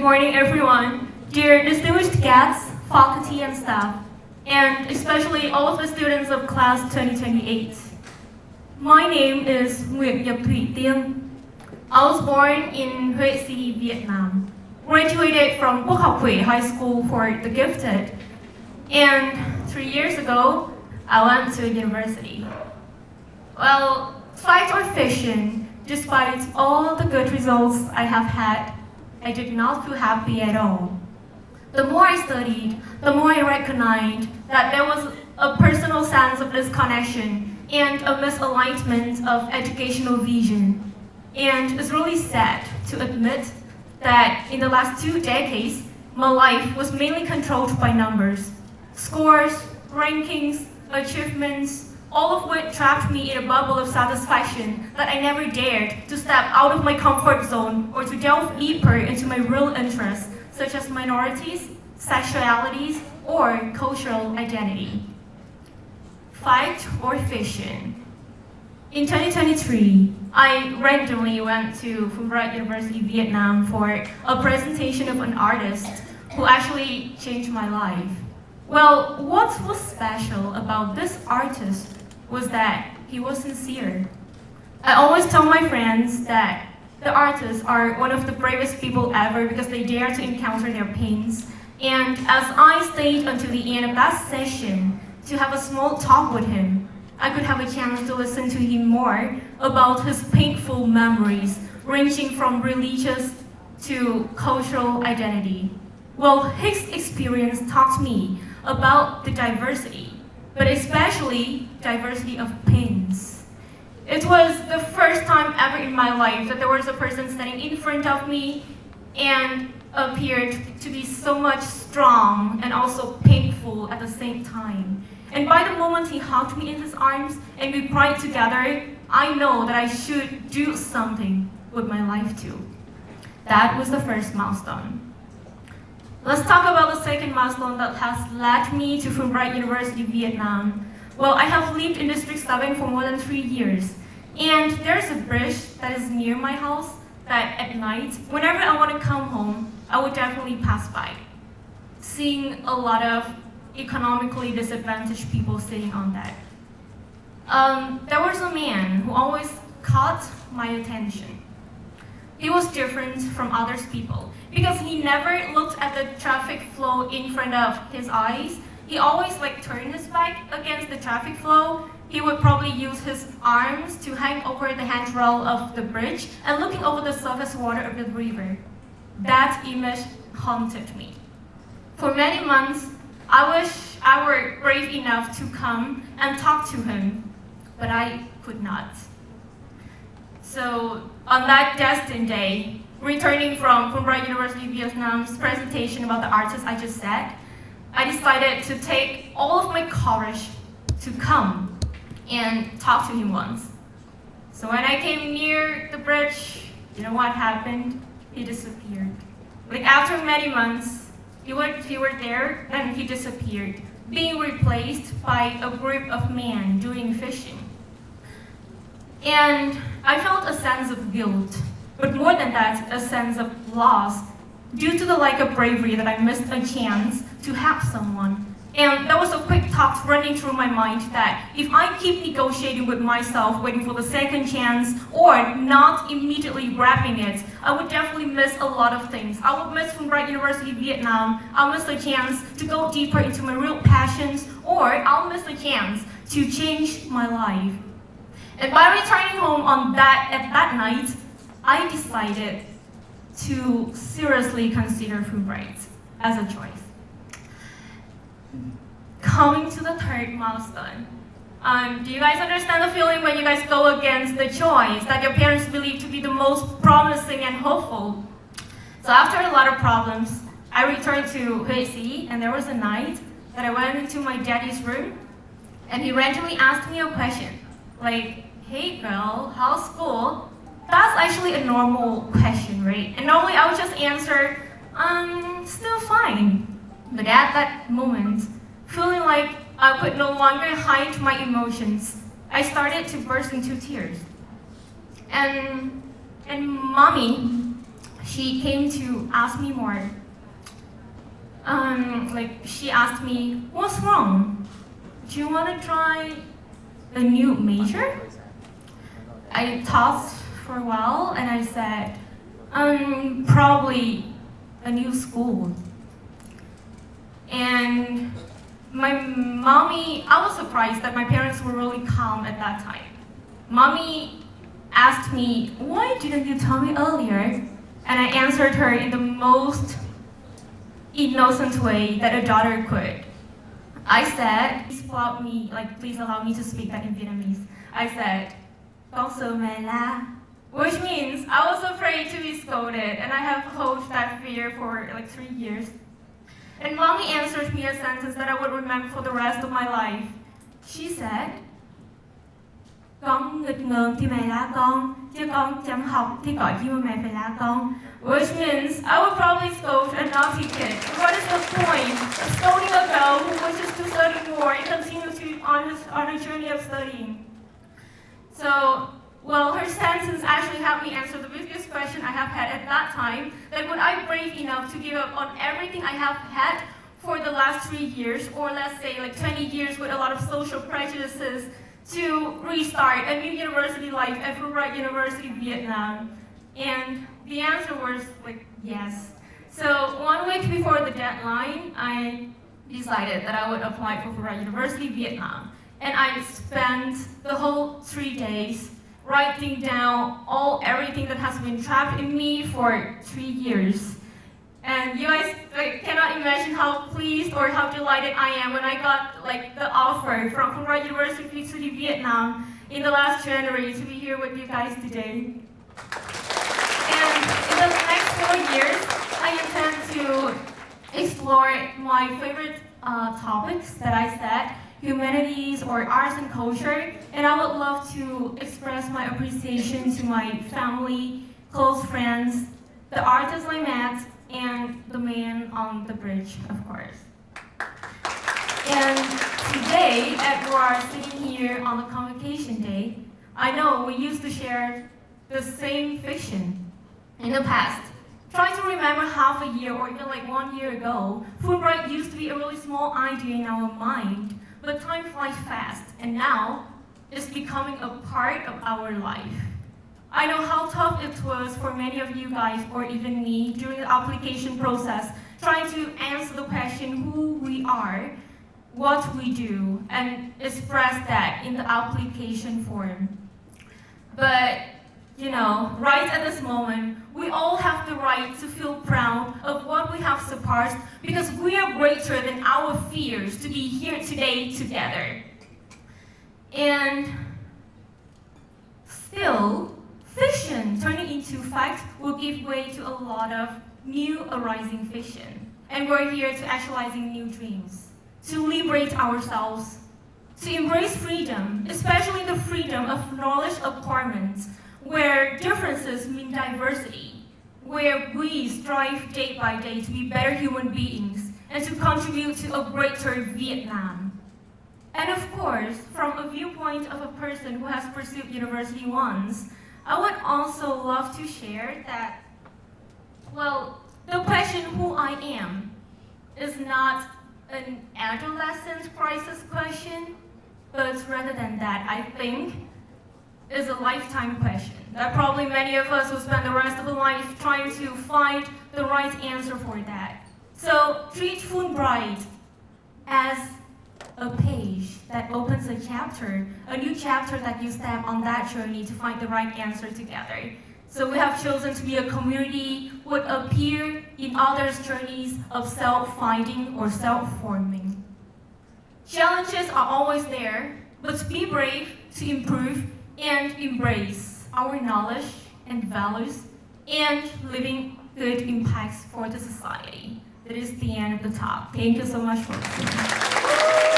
morning, everyone. Dear distinguished guests, faculty and staff, and especially all of the students of class 2028. My name is Nguyễn Nhật Thủy Tiên. I was born in Huế City, Vietnam. Graduated from Quốc Gia High School for the Gifted. And 3 years ago, I went to university. Well, fact or fiction, despite all the good results I have had, I did not feel happy at all. The more I studied, the more I recognized that there was a personal sense of disconnection and a misalignment of educational vision. And it's really sad to admit that in the last 2 decades, my life was mainly controlled by numbers. Scores, rankings, achievements, all of which trapped me in a bubble of satisfaction that I never dared to step out of my comfort zone or to delve deeper into my real interests, such as minorities, sexualities, or cultural identity. Fact or fiction? In 2023, I randomly went to Fulbright University, Vietnam for a presentation of an artist who actually changed my life. Well, what was special about this artist was that he was sincere. I always tell my friends that the artists are one of the bravest people ever because they dare to encounter their pains. And as I stayed until the end of that session to have a small talk with him, I could have a chance to listen to him more about his painful memories, ranging from religious to cultural identity. Well, his experience taught me about the diversity, but especially diversity of pains. It was the first time ever in my life that there was a person standing in front of me and appeared to be so much strong and also painful at the same time. And by the moment he hugged me in his arms and we cried together, I know that I should do something with my life too. That was the first milestone. Let's talk about the second milestone that has led me to Fulbright University, Vietnam. Well, I have lived in District 7 for more than 3 years. And there's a bridge that is near my house that at night, whenever I want to come home, I would definitely pass by, seeing a lot of economically disadvantaged people sitting on that. There was a man who always caught my attention. He was different from other people because he never looked at the traffic flow in front of his eyes. He always turned his back against the traffic flow. He would probably use his arms to hang over the handrail of the bridge and looking over the surface water of the river. That image haunted me. For many months, I wish I were brave enough to come and talk to him, but I could not. So on that destined day, returning from Fulbright University Vietnam's presentation about the artist I just said, I decided to take all of my courage to come and talk to him once. So when I came near the bridge, you know what happened? He disappeared. After many months, he were there, then he disappeared, being replaced by a group of men doing fishing. And I felt a sense of guilt, but more than that, a sense of loss due to the lack of bravery that I missed a chance to help someone. And there was a quick thought running through my mind that if I keep negotiating with myself, waiting for the second chance, or not immediately grabbing it, I would definitely miss a lot of things. I would miss Fulbright University Vietnam, I'll miss the chance to go deeper into my real passions, or I'll miss the chance to change my life. And by returning home at that night, I decided to seriously consider Fulbright as a choice. Coming to the third milestone. Do you guys understand the feeling when you guys go against the choice that your parents believe to be the most promising and hopeful? So after a lot of problems, I returned to Huế City, and there was a night that I went into my daddy's room, and he randomly asked me a question, hey girl, how's school? That's actually a normal question, right? And normally I would just answer, still fine. But at that moment, feeling like I could no longer hide my emotions, I started to burst into tears. And mommy, she came to ask me more. She asked me, what's wrong? Do you want to try a new major? I thought for a while and I said, probably a new school. And my mommy, I was surprised that my parents were really calm at that time. Mommy asked me, why didn't you tell me earlier? And I answered her in the most innocent way that a daughter could. I said, please allow me to speak that in Vietnamese. I said, con sợ mẹ la, which means I was afraid to be scolded, and I have held that fear for 3 years. And mommy answered me a sentence that I would remember for the rest of my life. She said, con nghịch ngợm thì mẹ la con, chứ con chăm học thì có gì mà mẹ phải la con. Which means I would probably scold a naughty kid. What is the point of scolding a girl who wishes to study more and continue on her journey of studying? So, her sentence actually helped me answer the biggest question I have had at that time, that would I brave enough to give up on everything I have had for the last 3 years, or let's say 20 years with a lot of social prejudices, to restart a new university life at Fulbright University Vietnam? And the answer was yes. So 1 week before the deadline, I decided that I would apply for Fulbright University Vietnam. And I spent the whole 3 days writing down everything that has been trapped in me for 3 years. And you guys cannot imagine how pleased or how delighted I am when I got the offer from Fulbright University Vietnam in the last January to be here with you guys today. And in the next 4 years, I intend to explore my favorite topics that I said, humanities or arts and culture, and I would love to express my appreciation to my family, close friends, the artists I met, and the man on the bridge, of course. And today, as we are sitting here on the convocation day, I know we used to share the same fiction in the past. Try to remember half a year or even 1 year ago, Fulbright used to be a really small idea in our mind, but time flies fast, and now it's becoming a part of our life. I know how tough it was for many of you guys, or even me, during the application process, trying to answer the question who we are, what we do, and express that in the application form. But, right at this moment, we all have the right to feel proud of what we have surpassed, because we are greater than our fears to be here today together. And still, fiction turning into fact will give way to a lot of new arising fiction. And we're here to actualizing new dreams, to liberate ourselves, to embrace freedom, especially the freedom of knowledge acquirement, where differences mean diversity, where we strive day by day to be better human beings and to contribute to a greater Vietnam. And of course, from a viewpoint of a person who has pursued university once, I would also love to share that, the question who I am is not an adolescent crisis question, but rather than that, I think is a lifetime question that probably many of us will spend the rest of our life trying to find the right answer for that. So treat Fulbright as a page that opens a chapter, a new chapter that you step on that journey to find the right answer together. So we have chosen to be a community would appear in others' journeys of self-finding or self-forming. Challenges are always there, but be brave to improve and embrace our knowledge and values and living good impacts for the society. That is the end of the talk. Thank you so much for listening.